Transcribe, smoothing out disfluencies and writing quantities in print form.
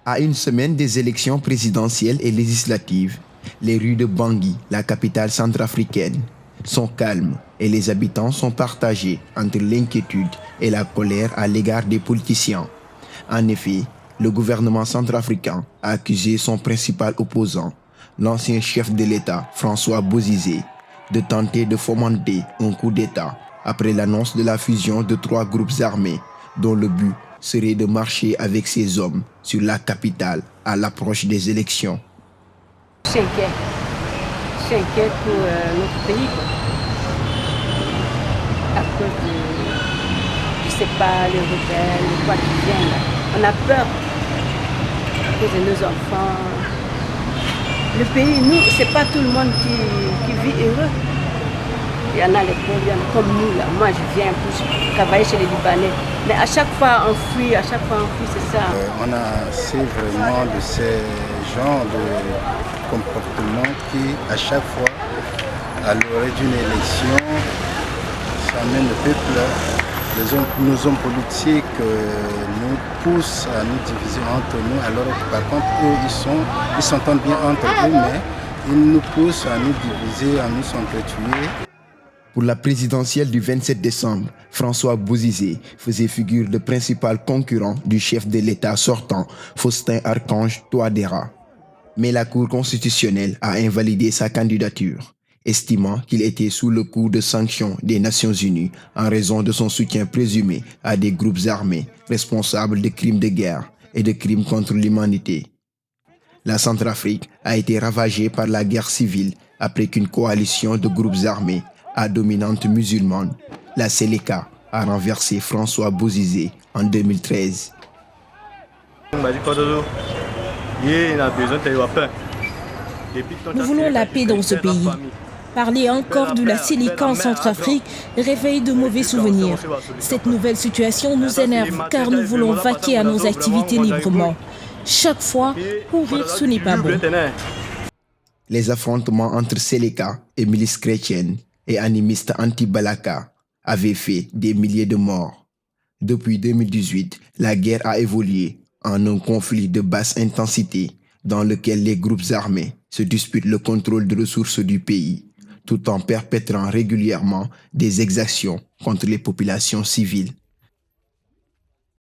À une semaine des élections présidentielles et législatives, les rues de Bangui, la capitale centrafricaine, sont calmes et les habitants sont partagés entre l'inquiétude et la colère à l'égard des politiciens. En effet, le gouvernement centrafricain a accusé son principal opposant, l'ancien chef de l'État François Bozizé, de tenter de fomenter un coup d'État après l'annonce de la fusion de 3 groupes armés dont le but serait de marcher avec ses hommes sur la capitale à l'approche des élections. Je suis inquiet pour notre pays, quoi. À cause de, je sais pas, les rebelles, quoi qui vient là. On a peur à cause de nos enfants. Le pays, nous, c'est pas tout le monde qui vit heureux. Il y en a les pauvres, il y en a comme nous là. Moi, je viens pour travailler chez les Libanais. Mais à chaque fois, on fuit, c'est ça. On a assez vraiment de ces genres de comportements qui, à chaque fois, à l'orée d'une élection, ça amène le peuple, nos hommes politiques nous poussent à nous diviser entre nous, alors que par contre, eux, ils s'entendent bien entre eux, mais ils nous poussent à nous diviser, à nous s'entretuer. Pour la présidentielle du 27 décembre, François Bozizé faisait figure de principal concurrent du chef de l'État sortant, Faustin Archange Touadéra. Mais la Cour constitutionnelle a invalidé sa candidature, estimant qu'il était sous le coup de sanctions des Nations Unies en raison de son soutien présumé à des groupes armés responsables de crimes de guerre et de crimes contre l'humanité. La Centrafrique a été ravagée par la guerre civile après qu'une coalition de groupes armés à dominante musulmane, la Seleka, a renversé François Bozizé en 2013. Nous voulons la paix dans ce pays. Parler encore de la Seleka en Centrafrique réveille de mauvais souvenirs. Cette nouvelle situation nous énerve car nous voulons vaquer à nos activités librement. Chaque fois, courir, ce n'est pas bon. Les affrontements entre Seleka et milices chrétiennes et animistes anti-Balaka avaient fait des milliers de morts. Depuis 2018, la guerre a évolué en un conflit de basse intensité dans lequel les groupes armés se disputent le contrôle de ressources du pays, tout en perpétrant régulièrement des exactions contre les populations civiles.